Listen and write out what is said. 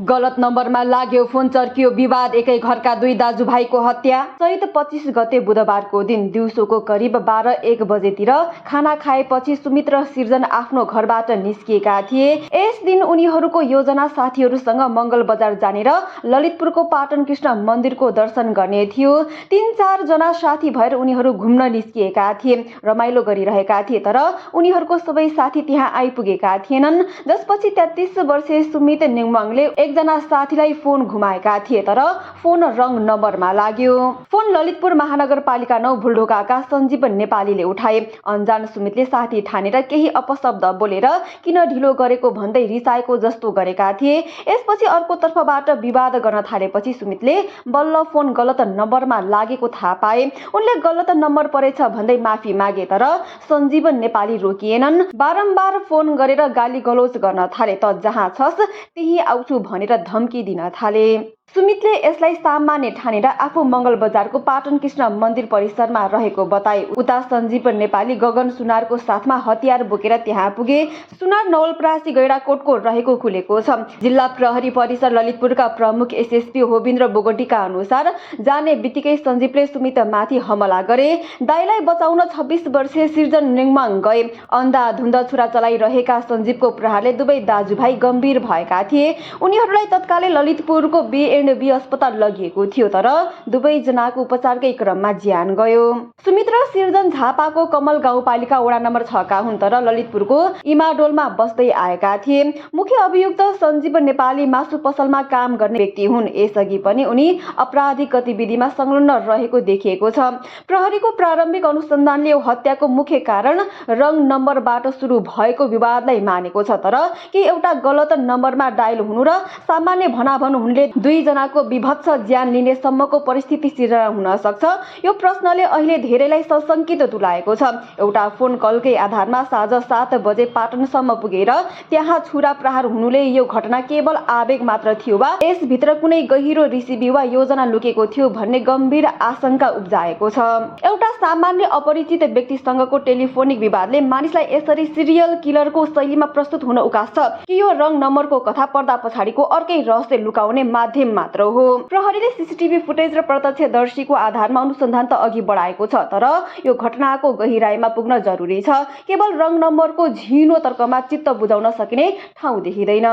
गलत नम्बरमा लाग्यो फोन, चर्कियो विवाद, एकै घरका दुई दाजुभाइको हत्या। चैत 25 गते बुधबारको दिन दिउँसोको करिब 12-1 बजेतिर खाना खाएपछि सुमित र सिर्जन आफ्नो घरबाट निस्किएका थिए। यस दिन उनीहरूको योजना साथीहरूसँग मङ्गल बजार जाने र ललितपुरको पाटन कृष्ण मन्दिरको दर्शन गर्ने थियो। 3-4 जना साथी भएर उनीहरू घुम्न निस्किएका थिए, रमाइलो गरिरहेका थिए। तर उनीहरूको सबै साथी त्यहाँ आइपुगेका थिएनन्। जसपछि 33 वर्षीय सुमित नेङमाङले एकजना साथीलाई फोन घुमाएका थिए, तर फोन रङ नम्बरमा लाग्यो। फोन ललितपुर महानगरपालिका 9 भुलढोकाका सञ्जीव नेपालीले उठाए। अन्जान सुमितले साथी ठानेर केही अपशब्द बोलेर किन ढिलो गरेको भन्दै रिसाएको जस्तो गरेका थिए। यसपछि अर्को तर्फबाट विवाद गर्न थालेपछि सुमितले बल्ल फोन गलत नम्बरमा लागेको थाहा पाए। उनले गलत नम्बर परेछ भन्दै माफी मागे, तर सञ्जीव नेपाली रोकिएनन्। बारम्बार फोन गरेर गाली गलौज गर्न थाले। त जहाँ छस् त्यही आउँछु भनेर धम्की दिन थाले। सुमितले यसलाई सामान्य ठानेर आफू मङ्गल बजारको पाटन कृष्ण मन्दिर परिसरमा रहेको बताए। उता सञ्जीव नेपाली गगन सुनारको साथमा हतियार बोकेर त्यहाँ पुगे। सुनार नवलपरासी गैंडाकोटको रहेको खुलेको छ। जिल्ला प्रहरी परिसर ललितपुरका प्रमुख एसएसपी होविन्द्र बोगटीका अनुसार जाने बित्तिकै सञ्जीवले सुमित माथि हमला गरे। दाइलाई बचाउन 26 वर्षीय सिर्जन नेङमाङ गए। अन्धाधुन्द छुरा चलाइरहेका सञ्जीवको प्रहारले दुवै दाजुभाइ गम्भीर भएका थिए। उनीहरूलाई तत्कालै ललितपुरको B&B अस्पताल लगिएको थियो, तर दुवै जनाको उपचारकै क्रममा ज्यान गयो। सुमित र सिर्जन झापाको कमल गाउँपालिका वडा नम्बर 6 का हुन्, तर ललितपुरको इमाडोलमा बस्दै आएका थिए। मुख्य अभियुक्त सञ्जीव नेपाली मासु पसलमा काम गर्ने व्यक्ति हुन्। यसअघि पनि उनी आपराधिक गतिविधिमा संलग्न रहेको देखिएको छ। प्रहरीको प्रारम्भिक अनुसन्धानले यो हत्याको मुख्य कारण रङ नम्बरबाट सुरु भएको विवादलाई मानेको छ, तर के एउटा गलत नम्बरमा डायल हुनु र सामान्य भनाभन हुनुले दुई जनाको विभत्स ज्यान लिने सम्मको परिस्थिति सिर्जना हुन सक्छ? यो प्रश्नले अहिले धेरैलाई सशंकित तुल्याएको छ। एउटा फोन कलकै आधारमा साँझ 7 बजे पाटनसम्म पुगेर त्यहाँ छुरा प्रहार हुनुले यो घटना केवल आवेग मात्र थियो वा यसभित्र कुनै गहिरो रिसिभी वा योजना लुकेको थियो भन्ने गम्भीर आशंका उब्जाएको छ। एउटा सामान्य अपरिचित व्यक्तिसँगको टेलिफोनिक विवादले मानिसलाई यसरी सिरियल किलरको शैलीमा प्रस्तुत हुन उकास्छ कि यो रङ नम्बरको कथा पर्दा पछाडिको अर्कै रहस्य लुकाउने माध्यम मात्र हो। प्रहरीले सीसीटीभी फुटेज र प्रत्यक्षदर्शीको आधारमा अनुसन्धान त अघि बढाएको छ, तर यो घटनाको गहिराईमा पुग्न जरुरी छ। केवल रङ नम्बरको झिनो तर्कमा चित्त बुझाउन सकिने ठाउँ देखिँदैन।